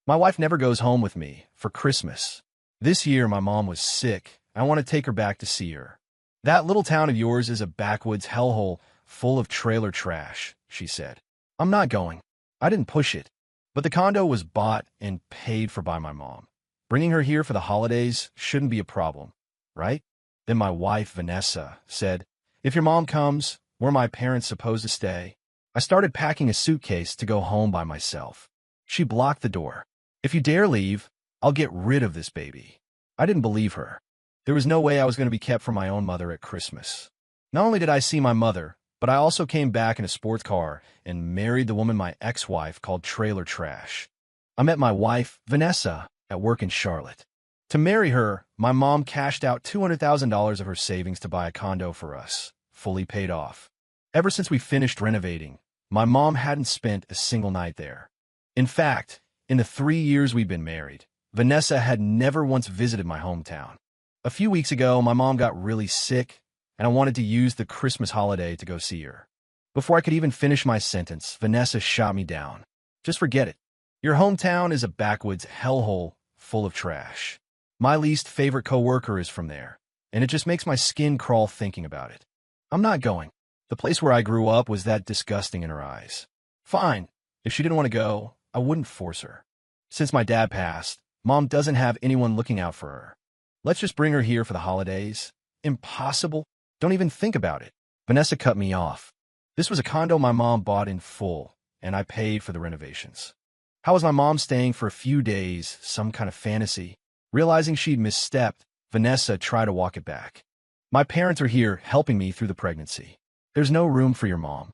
My wife never goes home with me for Christmas. This year, my mom was sick. I want to take her back to see her. That little town of yours is a backwoods hellhole full of trailer trash, she said. I'm not going. I didn't push it. But the condo was bought and paid for by my mom. Bringing her here for the holidays shouldn't be a problem, right? Then my wife, Vanessa, said, if your mom comes, where are my parents supposed to stay? I started packing a suitcase to go home by myself. She blocked the door. If you dare leave, I'll get rid of this baby. I didn't believe her. There was no way I was going to be kept from my own mother at Christmas. Not only did I see my mother, but I also came back in a sports car and married the woman my ex-wife called trailer trash. I met my wife, Vanessa, at work in Charlotte. To marry her, my mom cashed out $200,000 of her savings to buy a condo for us, fully paid off. Ever since we finished renovating, my mom hadn't spent a single night there. In fact, in the 3 years we'd been married, Vanessa had never once visited my hometown. A few weeks ago, my mom got really sick, and I wanted to use the Christmas holiday to go see her. Before I could even finish my sentence, Vanessa shot me down. Just forget it. Your hometown is a backwoods hellhole full of trash. My least favorite coworker is from there, and it just makes my skin crawl thinking about it. I'm not going. The place where I grew up was that disgusting in her eyes. Fine. If she didn't want to go, I wouldn't force her. Since my dad passed, Mom doesn't have anyone looking out for her. Let's just bring her here for the holidays. Impossible. Don't even think about it. Vanessa cut me off. This was a condo my mom bought in full, and I paid for the renovations. How was my mom staying for a few days, some kind of fantasy? Realizing she'd misstepped, Vanessa tried to walk it back. My parents are here helping me through the pregnancy. There's no room for your mom.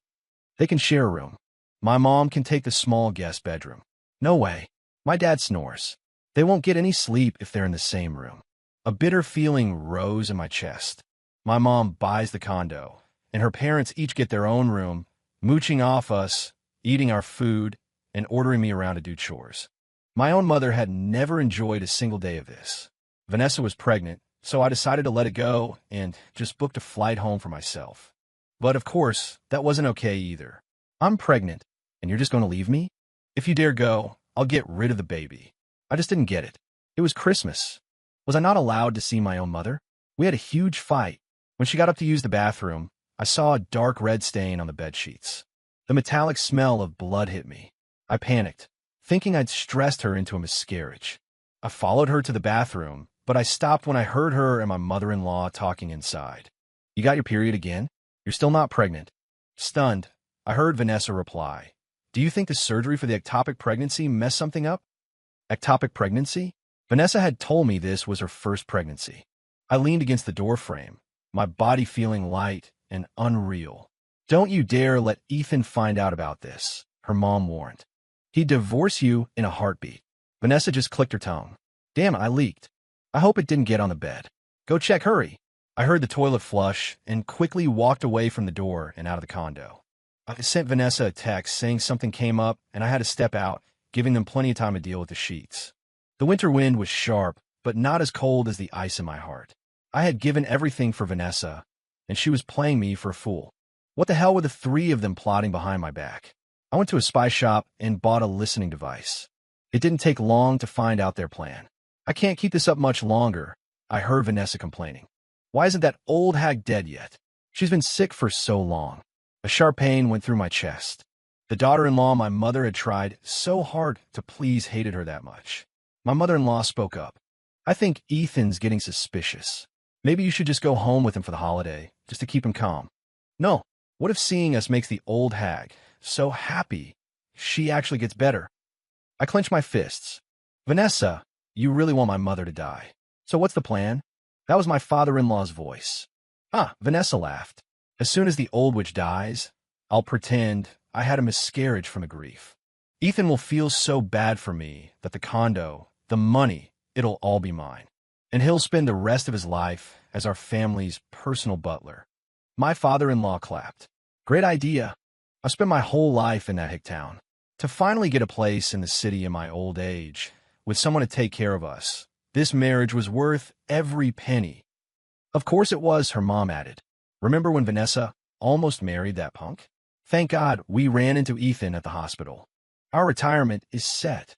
They can share a room. My mom can take the small guest bedroom. No way. My dad snores. They won't get any sleep if they're in the same room. A bitter feeling rose in my chest. My mom buys the condo, and her parents each get their own room, mooching off us, eating our food, and ordering me around to do chores. My own mother had never enjoyed a single day of this. Vanessa was pregnant, so I decided to let it go and just booked a flight home for myself. But of course, that wasn't okay either. I'm pregnant, and you're just going to leave me? If you dare go, I'll get rid of the baby. I just didn't get it. It was Christmas. Was I not allowed to see my own mother? We had a huge fight. When she got up to use the bathroom, I saw a dark red stain on the bedsheets. The metallic smell of blood hit me. I panicked, thinking I'd stressed her into a miscarriage. I followed her to the bathroom, but I stopped when I heard her and my mother-in-law talking inside. You got your period again? You're still not pregnant. Stunned, I heard Vanessa reply, do you think the surgery for the ectopic pregnancy messed something up? Ectopic pregnancy? Vanessa had told me this was her first pregnancy. I leaned against the doorframe, my body feeling light and unreal. Don't you dare let Ethan find out about this, her mom warned. He'd divorce you in a heartbeat. Vanessa just clicked her tongue. Damn it, I leaked. I hope it didn't get on the bed. Go check, hurry. I heard the toilet flush and quickly walked away from the door and out of the condo. I sent Vanessa a text saying something came up and I had to step out, giving them plenty of time to deal with the sheets. The winter wind was sharp, but not as cold as the ice in my heart. I had given everything for Vanessa, and she was playing me for a fool. What the hell were the three of them plotting behind my back? I went to a spy shop and bought a listening device. It didn't take long to find out their plan. I can't keep this up much longer, I heard Vanessa complaining. Why isn't that old hag dead yet? She's been sick for so long. A sharp pain went through my chest. The daughter-in-law my mother had tried so hard to please hated her that much. My mother-in-law spoke up. I think Ethan's getting suspicious. Maybe you should just go home with him for the holiday, just to keep him calm. No, what if seeing us makes the old hag so happy she actually gets better? I clenched my fists. Vanessa, you really want my mother to die. So what's the plan? That was my father-in-law's voice. Vanessa laughed. As soon as the old witch dies, I'll pretend I had a miscarriage from the grief. Ethan will feel so bad for me that the condo, the money, it'll all be mine. And he'll spend the rest of his life as our family's personal butler. My father-in-law clapped. Great idea. I've spent my whole life in that hick town. To finally get a place in the city in my old age, with someone to take care of us, this marriage was worth every penny. Of course it was, her mom added. Remember when Vanessa almost married that punk? Thank God we ran into Ethan at the hospital. Our retirement is set.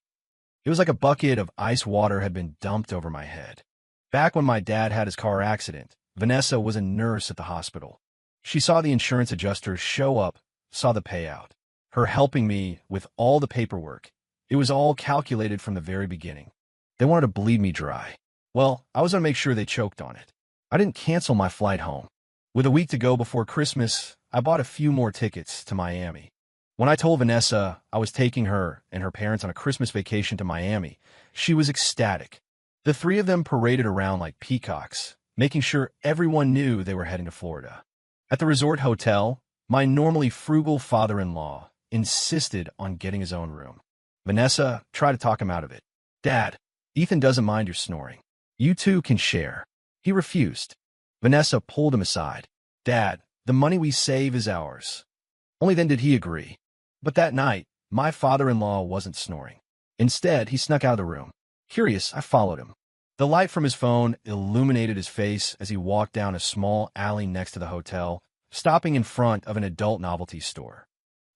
It was like a bucket of ice water had been dumped over my head. Back when my dad had his car accident, Vanessa was a nurse at the hospital. She saw the insurance adjuster show up, saw the payout. Her helping me with all the paperwork. It was all calculated from the very beginning. They wanted to bleed me dry. Well, I was going to make sure they choked on it. I didn't cancel my flight home. With a week to go before Christmas, I bought a few more tickets to Miami. When I told Vanessa I was taking her and her parents on a Christmas vacation to Miami, she was ecstatic. The three of them paraded around like peacocks, making sure everyone knew they were heading to Florida. At the resort hotel, my normally frugal father-in-law insisted on getting his own room. Vanessa tried to talk him out of it. "Dad, Ethan doesn't mind your snoring. You two can share." He refused. Vanessa pulled him aside. "Dad, the money we save is ours." Only then did he agree. But that night, my father-in-law wasn't snoring. Instead, he snuck out of the room. Curious, I followed him. The light from his phone illuminated his face as he walked down a small alley next to the hotel, stopping in front of an adult novelty store.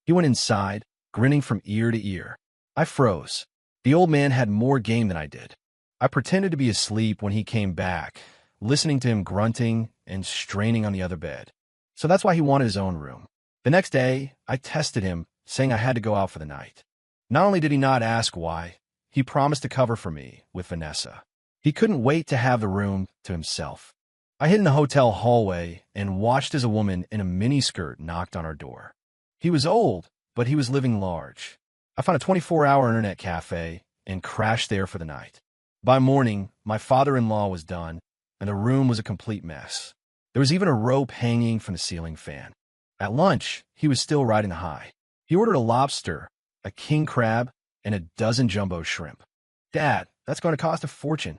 He went inside, grinning from ear to ear. I froze. The old man had more game than I did. I pretended to be asleep when he came back, listening to him grunting and straining on the other bed. So that's why he wanted his own room. The next day, I tested him, saying I had to go out for the night. Not only did he not ask why, he promised to cover for me with Vanessa. He couldn't wait to have the room to himself. I hid in the hotel hallway and watched as a woman in a miniskirt knocked on our door. He was old, but he was living large. I found a 24-hour internet cafe and crashed there for the night. By morning, my father-in-law was done, and the room was a complete mess. There was even a rope hanging from the ceiling fan. At lunch, he was still riding the high. He ordered a lobster, a king crab, and a dozen jumbo shrimp. "Dad, that's going to cost a fortune,"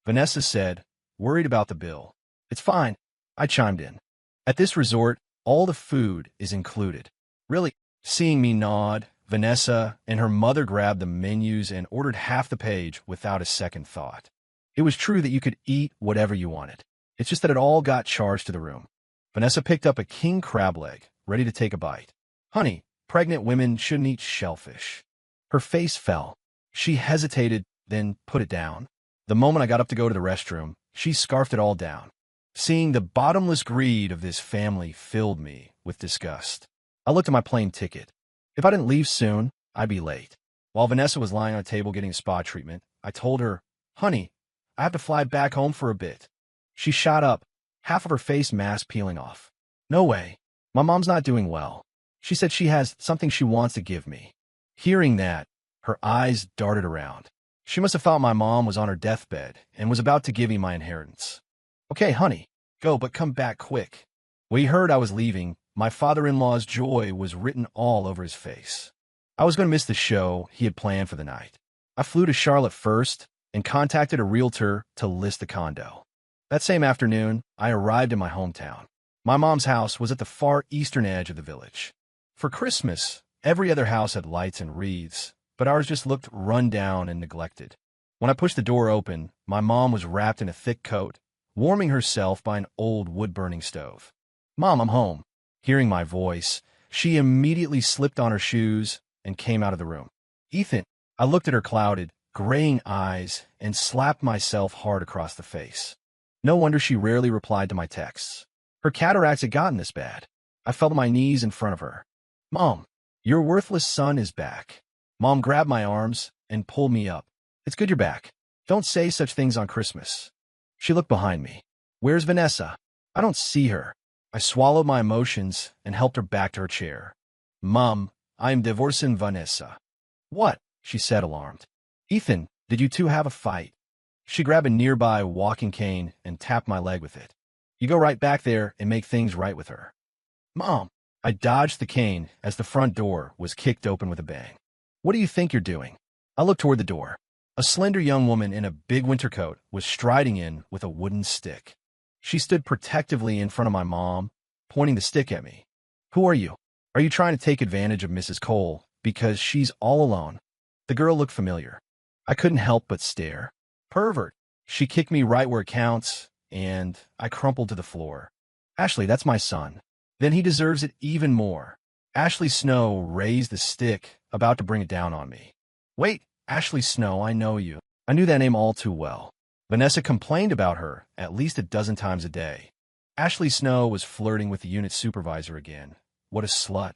Vanessa said, worried about the bill. "It's fine," I chimed in. "At this resort, all the food is included." "Really?" Seeing me nod, Vanessa and her mother grabbed the menus and ordered half the page without a second thought. It was true that you could eat whatever you wanted. It's just that it all got charged to the room. Vanessa picked up a king crab leg, ready to take a bite. "Honey, pregnant women shouldn't eat shellfish." Her face fell. She hesitated, then put it down. The moment I got up to go to the restroom, she scarfed it all down. Seeing the bottomless greed of this family filled me with disgust. I looked at my plane ticket. If I didn't leave soon, I'd be late. While Vanessa was lying on a table getting a spa treatment, I told her, "Honey, I have to fly back home for a bit." She shot up, half of her face mask peeling off. "No way. My mom's not doing well. She said she has something she wants to give me." Hearing that, her eyes darted around. She must have thought my mom was on her deathbed and was about to give me my inheritance. "Okay, honey, go, but come back quick." When he heard I was leaving, my father-in-law's joy was written all over his face. I was going to miss the show he had planned for the night. I flew to Charlotte first and contacted a realtor to list the condo. That same afternoon, I arrived in my hometown. My mom's house was at the far eastern edge of the village. For Christmas, every other house had lights and wreaths, but ours just looked run down and neglected. When I pushed the door open, my mom was wrapped in a thick coat, warming herself by an old wood-burning stove. "Mom, I'm home." Hearing my voice, she immediately slipped on her shoes and came out of the room. "Ethan," I looked at her clouded, graying eyes and slapped myself hard across the face. No wonder she rarely replied to my texts. Her cataracts had gotten this bad. I fell to my knees in front of her. "Mom, your worthless son is back." Mom grabbed my arms and pulled me up. "It's good you're back. Don't say such things on Christmas." She looked behind me. "Where's Vanessa? I don't see her." I swallowed my emotions and helped her back to her chair. "Mom, I'm divorcing Vanessa." "What?" she said, alarmed. "Ethan, did you two have a fight?" She grabbed a nearby walking cane and tapped my leg with it. "You go right back there and make things right with her." "Mom." I dodged the cane as the front door was kicked open with a bang. "What do you think you're doing?" I looked toward the door. A slender young woman in a big winter coat was striding in with a wooden stick. She stood protectively in front of my mom, pointing the stick at me. "Who are you? Are you trying to take advantage of Mrs. Cole because she's all alone?" The girl looked familiar. I couldn't help but stare. "Pervert." She kicked me right where it counts, and I crumpled to the floor. "Ashley, that's my son. Then he deserves it even more." Ashley Snow raised the stick, about to bring it down on me. "Wait, Ashley Snow, I know you. I knew that name all too well. Vanessa complained about her at least a dozen times a day. Ashley Snow was flirting with the unit supervisor again. What a slut.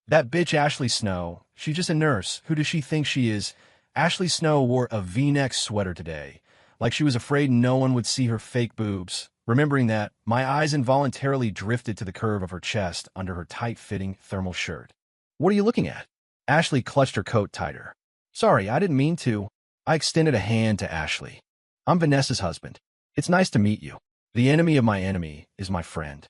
That bitch Ashley Snow, she's just a nurse. Who does she think she is? Ashley Snow wore a V-neck sweater today, like she was afraid no one would see her fake boobs. Remembering that, my eyes involuntarily drifted to the curve of her chest under her tight-fitting thermal shirt. What are you looking at? Ashley clutched her coat tighter. Sorry, I didn't mean to. I extended a hand to Ashley. I'm Vanessa's husband. It's nice to meet you. The enemy of my enemy is my friend.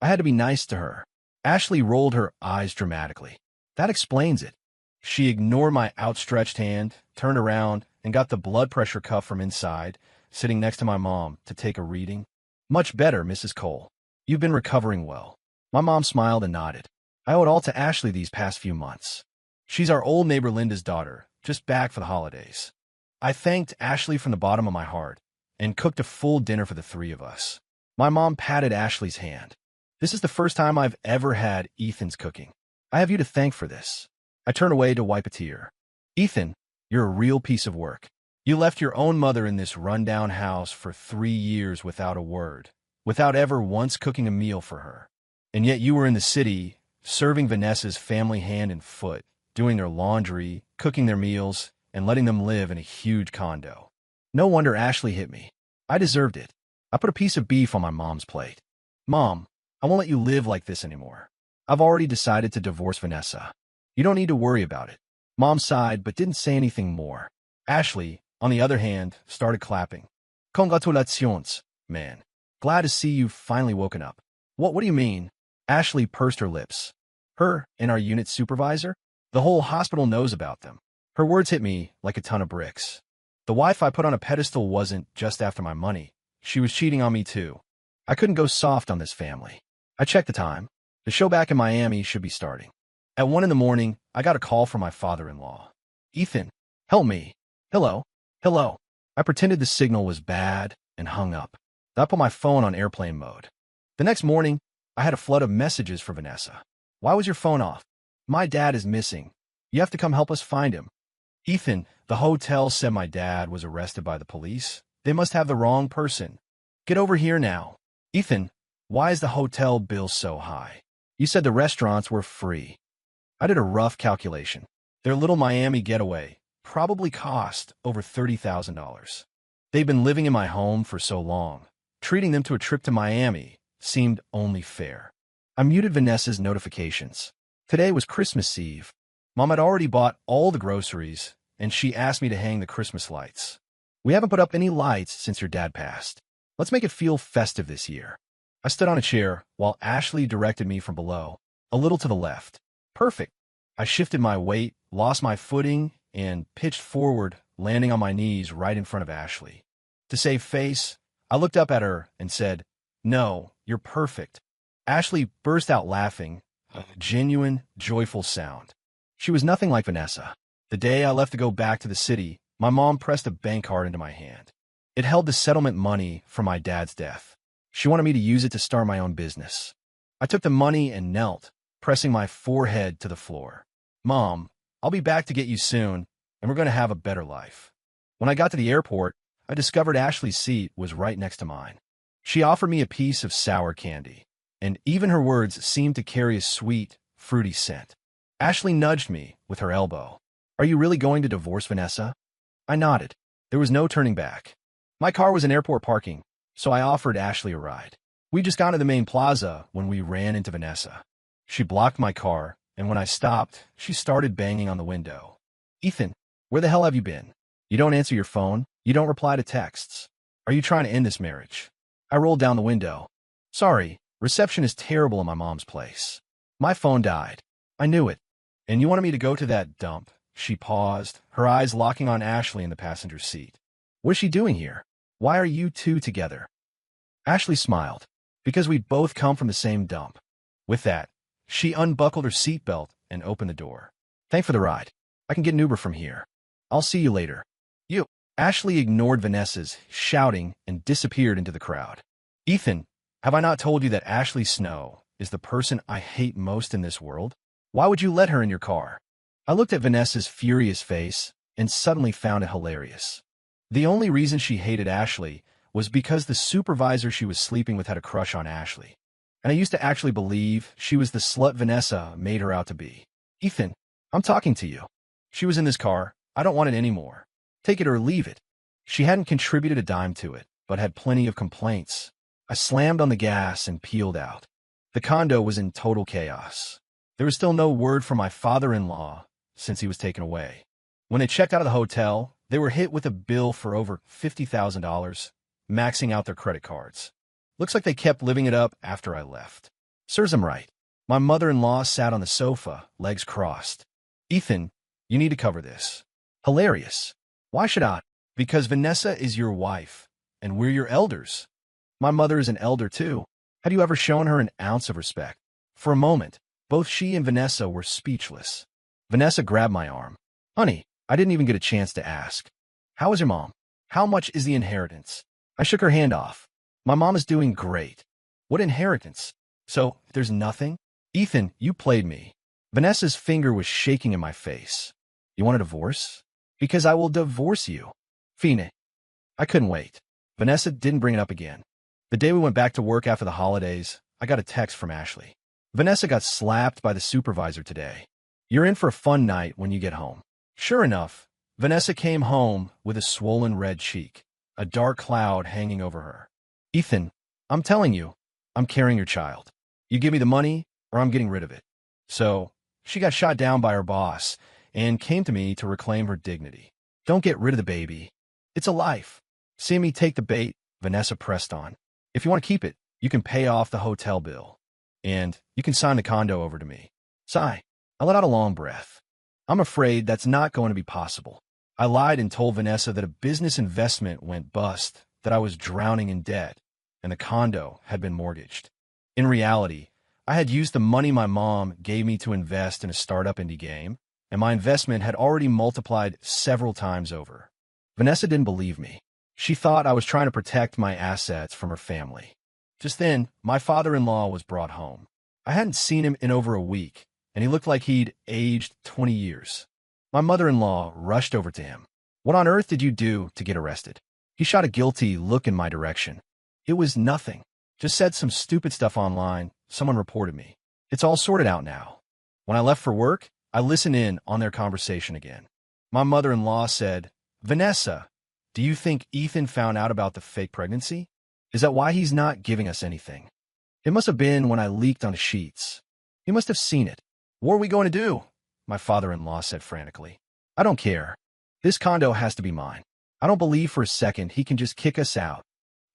I had to be nice to her. Ashley rolled her eyes dramatically. That explains it. She ignored my outstretched hand, turned around, and got the blood pressure cuff from inside, sitting next to my mom, to take a reading. Much better, Mrs. Cole. You've been recovering well. My mom smiled and nodded. I owe it all to Ashley these past few months. She's our old neighbor Linda's daughter, just back for the holidays. I thanked Ashley from the bottom of my heart and cooked a full dinner for the three of us. My mom patted Ashley's hand. This is the first time I've ever had Ethan's cooking. I have you to thank for this. I turned away to wipe a tear. Ethan, you're a real piece of work. You left your own mother in this rundown house for 3 years without a word, without ever once cooking a meal for her. And yet you were in the city, serving Vanessa's family hand and foot, doing their laundry, cooking their meals, and letting them live in a huge condo. No wonder Ashley hit me. I deserved it. I put a piece of beef on my mom's plate. Mom, I won't let you live like this anymore. I've already decided to divorce Vanessa. You don't need to worry about it. Mom sighed but didn't say anything more. Ashley, on the other hand, started clapping. Congratulations, man. Glad to see you've finally woken up. What do you mean? Ashley pursed her lips. Her and our unit supervisor? The whole hospital knows about them. Her words hit me like a ton of bricks. The wife I put on a pedestal wasn't just after my money. She was cheating on me too. I couldn't go soft on this family. I checked the time. The show back in Miami should be starting. At 1 in the morning, I got a call from my father-in-law. Ethan, help me. Hello. Hello. I pretended the signal was bad and hung up. I put my phone on airplane mode. The next morning, I had a flood of messages for Vanessa. Why was your phone off? My dad is missing. You have to come help us find him. Ethan, the hotel said my dad was arrested by the police. They must have the wrong person. Get over here now. Ethan, why is the hotel bill so high? You said the restaurants were free. I did a rough calculation. Their little Miami getaway probably cost over $30,000. They've been living in my home for so long. Treating them to a trip to Miami seemed only fair. I muted Vanessa's notifications. Today was Christmas Eve. Mom had already bought all the groceries, and she asked me to hang the Christmas lights. We haven't put up any lights since your dad passed. Let's make it feel festive this year. I stood on a chair while Ashley directed me from below, a little to the left. Perfect. I shifted my weight, lost my footing, and pitched forward, landing on my knees right in front of Ashley. To save face, I looked up at her and said, "No, you're perfect." Ashley burst out laughing, a genuine, joyful sound. She was nothing like Vanessa. The day I left to go back to the city, my mom pressed a bank card into my hand. It held the settlement money for my dad's death. She wanted me to use it to start my own business. I took the money and knelt, pressing my forehead to the floor. Mom, I'll be back to get you soon, and we're going to have a better life. When I got to the airport, I discovered Ashley's seat was right next to mine. She offered me a piece of sour candy, and even her words seemed to carry a sweet, fruity scent. Ashley nudged me with her elbow. Are you really going to divorce Vanessa? I nodded. There was no turning back. My car was in airport parking, so I offered Ashley a ride. We just got to the main plaza when we ran into Vanessa. She blocked my car, and when I stopped, she started banging on the window. Ethan, where the hell have you been? You don't answer your phone. You don't reply to texts. Are you trying to end this marriage? I rolled down the window. Sorry, reception is terrible in my mom's place. My phone died. I knew it. And you wanted me to go to that dump? She paused, her eyes locking on Ashley in the passenger seat. What is she doing here? Why are you two together? Ashley smiled. Because we both come from the same dump. With that, she unbuckled her seatbelt and opened the door. Thanks for the ride. I can get an Uber from here. I'll see you later. You. Ashley ignored Vanessa's shouting and disappeared into the crowd. Ethan, have I not told you that Ashley Snow is the person I hate most in this world? Why would you let her in your car? I looked at Vanessa's furious face and suddenly found it hilarious. The only reason she hated Ashley was because the supervisor she was sleeping with had a crush on Ashley. And I used to actually believe she was the slut Vanessa made her out to be. Ethan, I'm talking to you. She was in this car. I don't want it anymore. Take it or leave it. She hadn't contributed a dime to it, but had plenty of complaints. I slammed on the gas and peeled out. The condo was in total chaos. There was still no word from my father-in-law since he was taken away. When they checked out of the hotel, they were hit with a bill for over $50,000, maxing out their credit cards. Looks like they kept living it up after I left. Serves them right. My mother-in-law sat on the sofa, legs crossed. Ethan, you need to cover this. Hilarious. Why should I? Because Vanessa is your wife, and we're your elders. My mother is an elder too. Had you ever shown her an ounce of respect? For a moment, both she and Vanessa were speechless. Vanessa grabbed my arm. Honey, I didn't even get a chance to ask. How is your mom? How much is the inheritance? I shook her hand off. My mom is doing great. What inheritance? So, there's nothing? Ethan, you played me. Vanessa's finger was shaking in my face. You want a divorce? Because I will divorce you. Fina. I couldn't wait. Vanessa didn't bring it up again. The day we went back to work after the holidays, I got a text from Ashley. Vanessa got slapped by the supervisor today. You're in for a fun night when you get home. Sure enough, Vanessa came home with a swollen red cheek, a dark cloud hanging over her. Ethan, I'm telling you, I'm carrying your child. You give me the money, or I'm getting rid of it. So, she got shot down by her boss and came to me to reclaim her dignity. Don't get rid of the baby. It's a life. Seeing me take the bait, Vanessa pressed on. If you want to keep it, you can pay off the hotel bill. And you can sign the condo over to me. Sigh. I let out a long breath. I'm afraid that's not going to be possible. I lied and told Vanessa that a business investment went bust, that I was drowning in debt, and the condo had been mortgaged. In reality, I had used the money my mom gave me to invest in a startup indie game, and my investment had already multiplied several times over. Vanessa didn't believe me. She thought I was trying to protect my assets from her family. Just then, my father-in-law was brought home. I hadn't seen him in over a week, and he looked like he'd aged 20 years. My mother-in-law rushed over to him. What on earth did you do to get arrested? He shot a guilty look in my direction. It was nothing. Just said some stupid stuff online. Someone reported me. It's all sorted out now. When I left for work, I listened in on their conversation again. My mother-in-law said, Vanessa, do you think Ethan found out about the fake pregnancy? Is that why he's not giving us anything? It must have been when I leaked on the sheets. He must have seen it. What are we going to do? My father-in-law said frantically. I don't care. This condo has to be mine. I don't believe for a second he can just kick us out.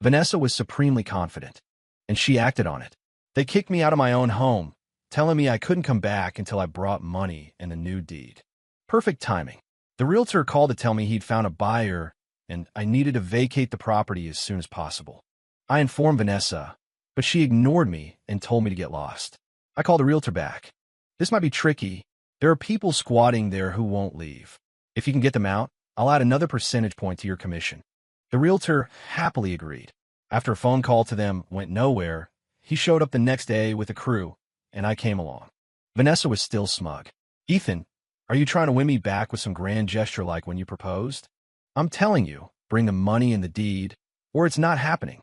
Vanessa was supremely confident, and she acted on it. They kicked me out of my own home, telling me I couldn't come back until I brought money and the new deed. Perfect timing. The realtor called to tell me he'd found a buyer, and I needed to vacate the property as soon as possible. I informed Vanessa, but she ignored me and told me to get lost. I called the realtor back. This might be tricky. There are people squatting there who won't leave. If you can get them out, I'll add another percentage point to your commission. The realtor happily agreed. After a phone call to them went nowhere, he showed up the next day with a crew, and I came along. Vanessa was still smug. Ethan, are you trying to win me back with some grand gesture like when you proposed? I'm telling you, bring the money and the deed, or it's not happening.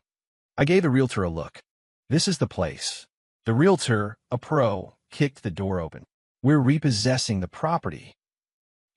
I gave the realtor a look. This is the place. The realtor, a pro, kicked the door open. We're repossessing the property.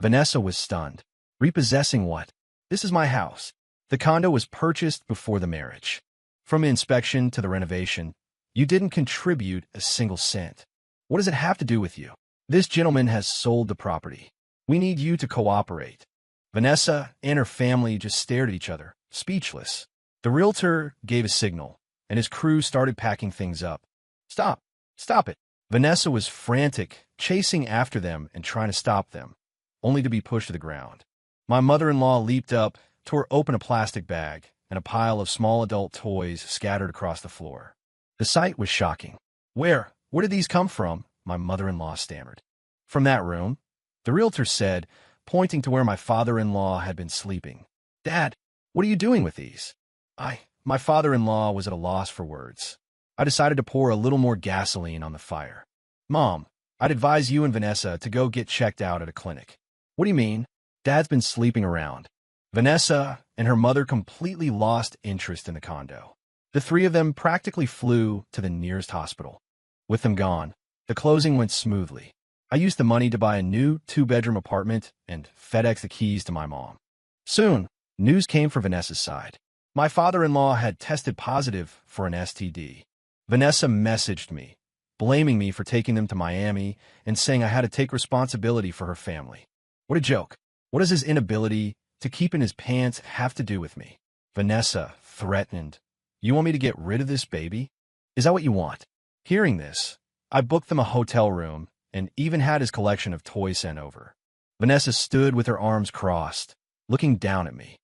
Vanessa was stunned. Repossessing what? This is my house. The condo was purchased before the marriage. From the inspection to the renovation, you didn't contribute a single cent. What does it have to do with you? This gentleman has sold the property. We need you to cooperate. Vanessa and her family just stared at each other, speechless. The realtor gave a signal, and his crew started packing things up. Stop! Stop it! Vanessa was frantic, chasing after them and trying to stop them, only to be pushed to the ground. My mother-in-law leaped up, tore open a plastic bag, and a pile of small adult toys scattered across the floor. The sight was shocking. Where did these come from? My mother-in-law stammered. From that room, the realtor said, pointing to where my father-in-law had been sleeping. Dad, what are you doing with these? My father-in-law was at a loss for words. I decided to pour a little more gasoline on the fire. Mom, I'd advise you and Vanessa to go get checked out at a clinic. What do you mean? Dad's been sleeping around. Vanessa and her mother completely lost interest in the condo. The three of them practically flew to the nearest hospital. With them gone, the closing went smoothly. I used the money to buy a new 2-bedroom apartment and FedEx the keys to my mom. Soon, news came for Vanessa's side. My father-in-law had tested positive for an STD. Vanessa messaged me, blaming me for taking them to Miami and saying I had to take responsibility for her family. What a joke. What does his inability to keep in his pants have to do with me? Vanessa threatened, "You want me to get rid of this baby? Is that what you want?" Hearing this, I booked them a hotel room and even had his collection of toys sent over. Vanessa stood with her arms crossed, looking down at me.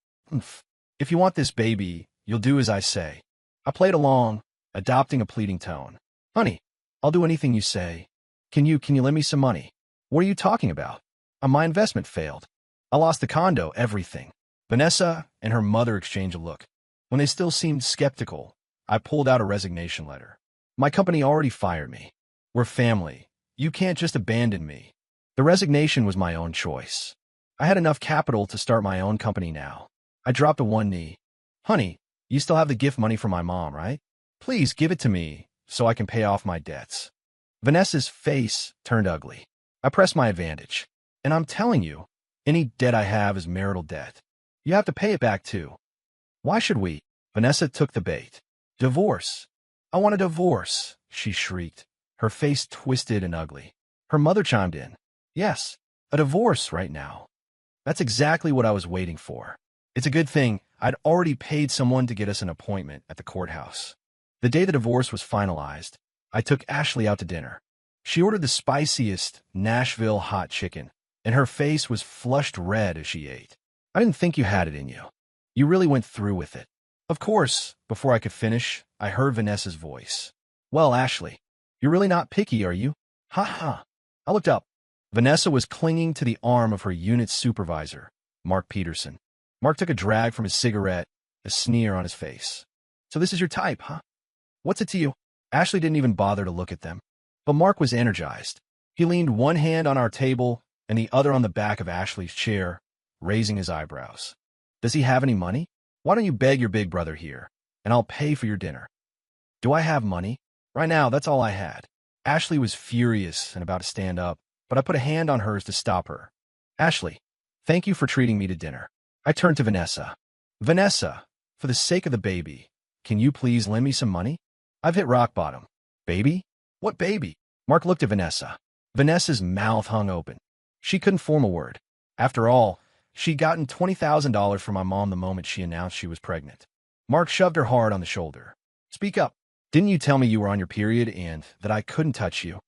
"If you want this baby, you'll do as I say." I played along, adopting a pleading tone. "Honey, I'll do anything you say. Can you lend me some money?" "What are you talking about? My investment failed. I lost the condo, everything." Vanessa and her mother exchanged a look. When they still seemed skeptical, I pulled out a resignation letter. "My company already fired me. We're family. You can't just abandon me." The resignation was my own choice. I had enough capital to start my own company now. I dropped to one knee. "Honey, you still have the gift money from my mom, right? Please give it to me so I can pay off my debts." Vanessa's face turned ugly. I pressed my advantage. "And I'm telling you, any debt I have is marital debt. You have to pay it back too." "Why should we?" Vanessa took the bait. "Divorce. I want a divorce," she shrieked, her face twisted and ugly. Her mother chimed in. "Yes, a divorce right now." That's exactly what I was waiting for. It's a good thing I'd already paid someone to get us an appointment at the courthouse. The day the divorce was finalized, I took Ashley out to dinner. She ordered the spiciest Nashville hot chicken, and her face was flushed red as she ate. "I didn't think you had it in you. You really went through with it." Of course, before I could finish, I heard Vanessa's voice. "Well, Ashley, you're really not picky, are you?" "Ha ha." I looked up. Vanessa was clinging to the arm of her unit supervisor, Mark Peterson. Mark took a drag from his cigarette, a sneer on his face. "So this is your type, huh? What's it to you?" Ashley didn't even bother to look at them. But Mark was energized. He leaned one hand on our table and the other on the back of Ashley's chair, raising his eyebrows. "Does he have any money? Why don't you beg your big brother here, and I'll pay for your dinner?" "Do I have money?" "Right now, that's all I had." Ashley was furious and about to stand up, but I put a hand on hers to stop her. "Ashley, thank you for treating me to dinner." I turned to Vanessa. "Vanessa, for the sake of the baby, can you please lend me some money? I've hit rock bottom." "Baby? What baby?" Mark looked at Vanessa. Vanessa's mouth hung open. She couldn't form a word. After all, she'd gotten $20,000 from my mom the moment she announced she was pregnant. Mark shoved her hard on the shoulder. "Speak up. Didn't you tell me you were on your period and that I couldn't touch you?"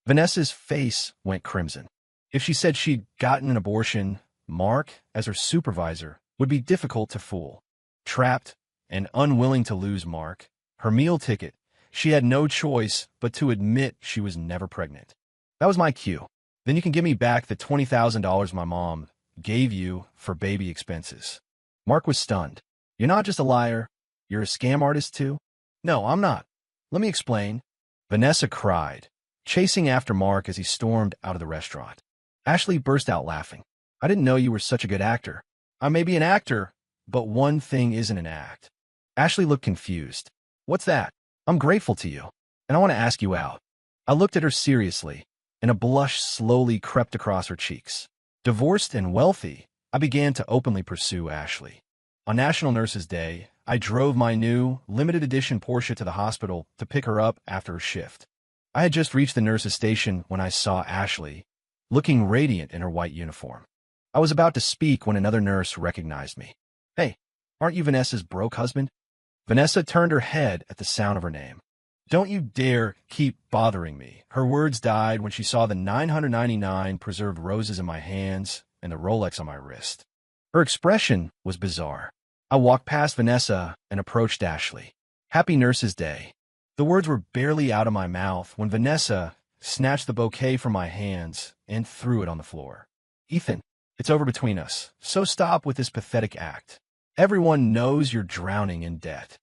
Vanessa's face went crimson. If she said she'd gotten an abortion, Mark, as her supervisor, would be difficult to fool. Trapped and unwilling to lose Mark, her meal ticket, she had no choice but to admit she was never pregnant. That was my cue. "Then you can give me back the $20,000 my mom gave you for baby expenses." Mark was stunned. "You're not just a liar, you're a scam artist too?" "No, I'm not. Let me explain." Vanessa cried, chasing after Mark as he stormed out of the restaurant. Ashley burst out laughing. "I didn't know you were such a good actor." "I may be an actor, but one thing isn't an act." Ashley looked confused. "What's that?" "I'm grateful to you, and I want to ask you out." I looked at her seriously, and a blush slowly crept across her cheeks. Divorced and wealthy, I began to openly pursue Ashley. On National Nurses Day, I drove my new, limited edition Porsche to the hospital to pick her up after her shift. I had just reached the nurse's station when I saw Ashley, looking radiant in her white uniform. I was about to speak when another nurse recognized me. "Hey, aren't you Vanessa's broke husband?" Vanessa turned her head at the sound of her name. "Don't you dare keep bothering me." Her words died when she saw the 999 preserved roses in my hands and the Rolex on my wrist. Her expression was bizarre. I walked past Vanessa and approached Ashley. "Happy Nurses Day." The words were barely out of my mouth when Vanessa snatched the bouquet from my hands and threw it on the floor. "Ethan, it's over between us, so stop with this pathetic act. Everyone knows you're drowning in debt."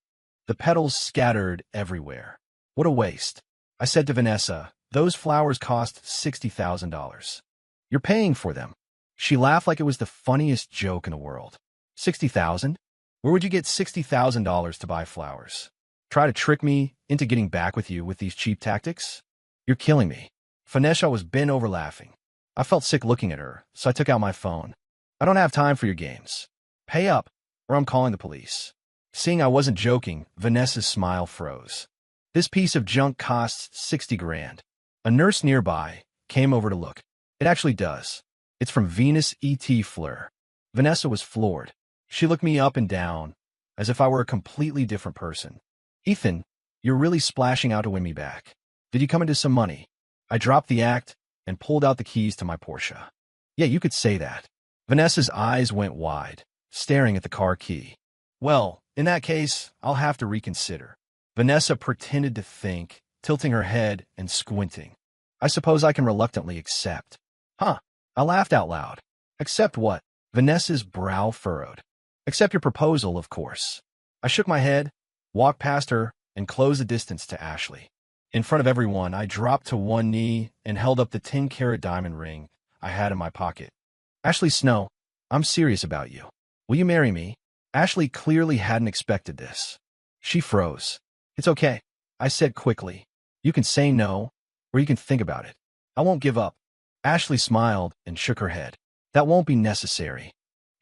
The petals scattered everywhere. "What a waste." I said to Vanessa, "Those flowers cost $60,000. You're paying for them. She laughed like it was the funniest joke in the world. 60,000? Where would you get $60,000 to buy flowers? Try to trick me into getting back with you with these cheap tactics? You're killing me. Vanessa was bent over laughing. I felt sick looking at her, so I took out my phone. I don't have time for your games. Pay up, or I'm calling the police. Seeing I wasn't joking, Vanessa's smile froze. This piece of junk costs 60 grand. A nurse nearby came over to look. It actually does. It's from Venus E.T. Fleur. Vanessa was floored. She looked me up and down, as if I were a completely different person. Ethan, you're really splashing out to win me back. Did you come into some money? I dropped the act and pulled out the keys to my Porsche. Yeah, you could say that. Vanessa's eyes went wide, staring at the car key. Well, in that case, I'll have to reconsider. Vanessa pretended to think, tilting her head and squinting. I suppose I can reluctantly accept. Huh. I laughed out loud. Accept what? Vanessa's brow furrowed. Accept your proposal, of course. I shook my head, walked past her, and closed the distance to Ashley. In front of everyone, I dropped to one knee and held up the 10-carat diamond ring I had in my pocket. Ashley Snow, I'm serious about you. Will you marry me? Ashley clearly hadn't expected this. She froze. It's okay, I said quickly. You can say no, or you can think about it. I won't give up. Ashley smiled and shook her head. That won't be necessary.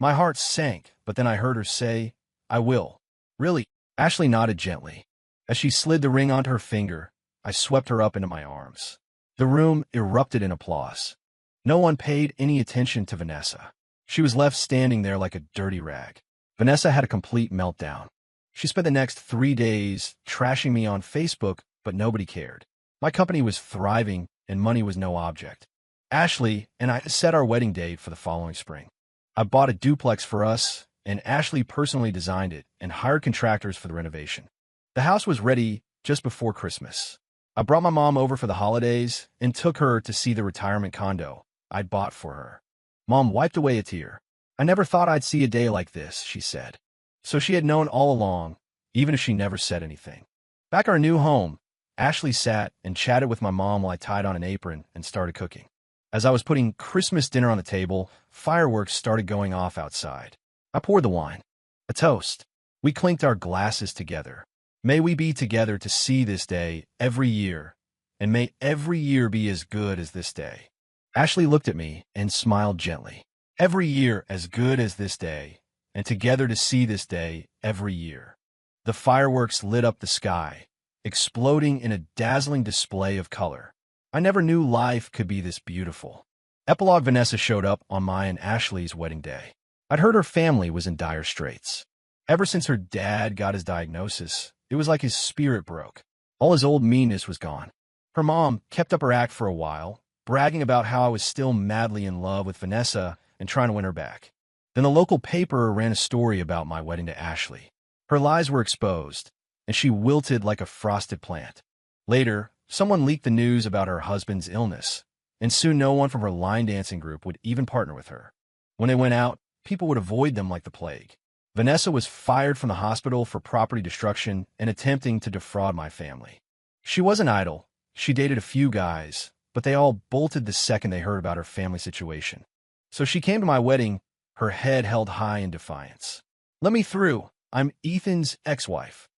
My heart sank, but then I heard her say, I will. Really? Ashley nodded gently. As she slid the ring onto her finger, I swept her up into my arms. The room erupted in applause. No one paid any attention to Vanessa. She was left standing there like a dirty rag. Vanessa had a complete meltdown. She spent the next 3 days trashing me on Facebook, but nobody cared. My company was thriving, and money was no object. Ashley and I set our wedding date for the following spring. I bought a duplex for us, and Ashley personally designed it and hired contractors for the renovation. The house was ready just before Christmas. I brought my mom over for the holidays and took her to see the retirement condo I'd bought for her. Mom wiped away a tear. I never thought I'd see a day like this, she said. So she had known all along, even if she never said anything. Back at our new home, Ashley sat and chatted with my mom while I tied on an apron and started cooking. As I was putting Christmas dinner on the table, fireworks started going off outside. I poured the wine. A toast. We clinked our glasses together. May we be together to see this day every year, and may every year be as good as this day. Ashley looked at me and smiled gently. Every year as good as this day, and together to see this day every year. The fireworks lit up the sky, exploding in a dazzling display of color. I never knew life could be this beautiful. Epilogue. Vanessa showed up on my and Ashley's wedding day. I'd heard her family was in dire straits. Ever since her dad got his diagnosis, it was like his spirit broke. All his old meanness was gone. Her mom kept up her act for a while, bragging about how I was still madly in love with Vanessa and trying to win her back. Then the local paper ran a story about my wedding to Ashley. Her lies were exposed, and she wilted like a frosted plant. Later, someone leaked the news about her husband's illness, and soon no one from her line dancing group would even partner with her. When they went out, people would avoid them like the plague. Vanessa was fired from the hospital for property destruction and attempting to defraud my family. She wasn't idle. She dated a few guys, but they all bolted the second they heard about her family situation. So she came to my wedding, her head held high in defiance. Let me through. I'm Ethan's ex-wife.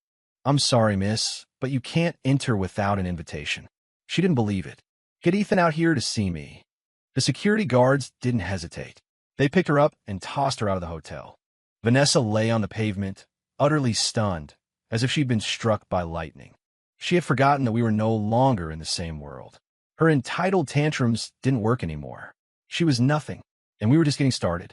I'm sorry, miss, but you can't enter without an invitation. She didn't believe it. Get Ethan out here to see me. The security guards didn't hesitate. They picked her up and tossed her out of the hotel. Vanessa lay on the pavement, utterly stunned, as if she'd been struck by lightning. She had forgotten that we were no longer in the same world. Her entitled tantrums didn't work anymore. She was nothing, and we were just getting started.